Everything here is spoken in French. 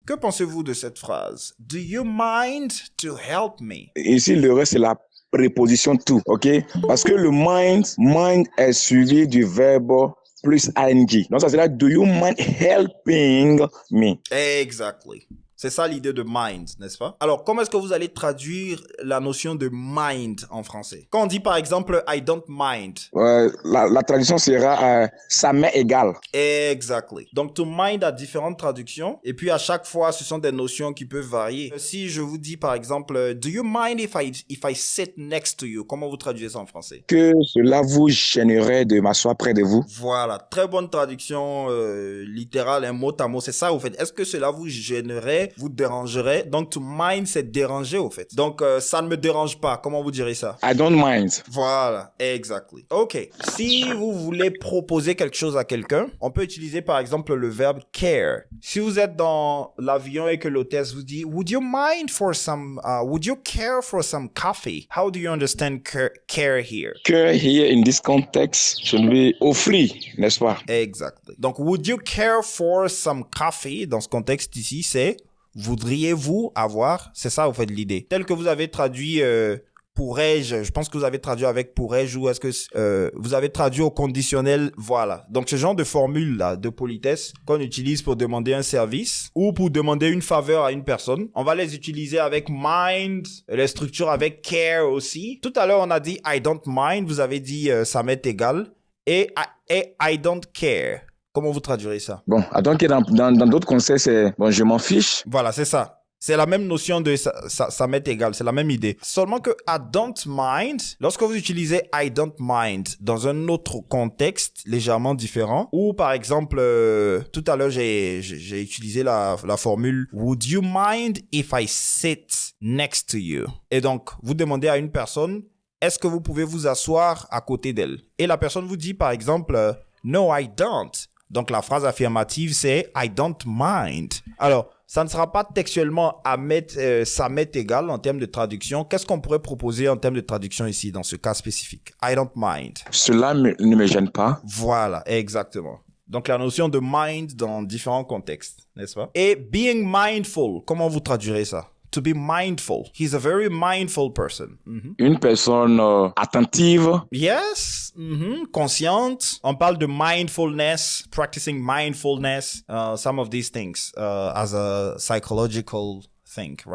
Que pensez-vous de cette phrase? Do you mind to help me? Ici, le reste, c'est la préposition to, ok? Parce que le mind est suivi du verbe plus ing. Donc, ça serait do you mind helping me? Exactly. C'est ça l'idée de mind, n'est-ce pas? Alors, comment est-ce que vous allez traduire la notion de mind en français? Quand on dit par exemple I don't mind. La traduction sera ça m'est égal. Exactly. Donc, to mind a différentes traductions. Et puis, à chaque fois, ce sont des notions qui peuvent varier. Si je vous dis par exemple, do you mind if I sit next to you? Comment vous traduisez ça en français? Que cela vous gênerait de m'asseoir près de vous? Voilà. Très bonne traduction littérale, un mot à mot. C'est ça, au fait. Est-ce que cela vous gênerait, vous dérangerait? Donc, to mind, c'est déranger, au fait. Donc, ça ne me dérange pas. Comment vous direz ça? I don't mind. Voilà, exactly. Ok. Si vous voulez proposer quelque chose à quelqu'un, on peut utiliser par exemple le verbe care. Si vous êtes dans l'avion et que l'hôtesse vous dit, would you care for some coffee? How do you understand care here? Care here in this context, je lui offrir, n'est-ce pas? Exactly. Donc, would you care for some coffee? Dans ce contexte ici, c'est voudriez-vous avoir? C'est ça, au fait, l'idée. Tel que vous avez traduit pourrais-je, je pense que vous avez traduit avec pourrais-je ou est-ce que vous avez traduit au conditionnel, voilà. Donc ce genre de formule là de politesse qu'on utilise pour demander un service ou pour demander une faveur à une personne, on va les utiliser avec mind, les structures avec care aussi. Tout à l'heure on a dit I don't mind, vous avez dit ça m'est égal et I don't care. Comment vous traduirez ça? Bon, donc dans d'autres conseils c'est bon, je m'en fiche. Voilà, c'est ça. C'est la même notion de ça m'est égal, c'est la même idée. Seulement que I don't mind, lorsque vous utilisez I don't mind dans un autre contexte légèrement différent, ou par exemple, tout à l'heure j'ai utilisé la formule would you mind if I sit next to you? Et donc, vous demandez à une personne, est-ce que vous pouvez vous asseoir à côté d'elle? Et la personne vous dit par exemple, no I don't. Donc la phrase affirmative c'est I don't mind. Alors, ça ne sera pas textuellement ça m'est égal en termes de traduction. Qu'est-ce qu'on pourrait proposer en termes de traduction ici, dans ce cas spécifique? I don't mind. Cela ne me gêne pas. Voilà, exactement. Donc, la notion de mind dans différents contextes, n'est-ce pas? Et being mindful, comment vous traduirez ça? To be mindful. He's a very mindful person. Une personne attentive. Yes. Consciente. On parle de mindfulness, practicing mindfulness, some of these things as a psychological thing, right?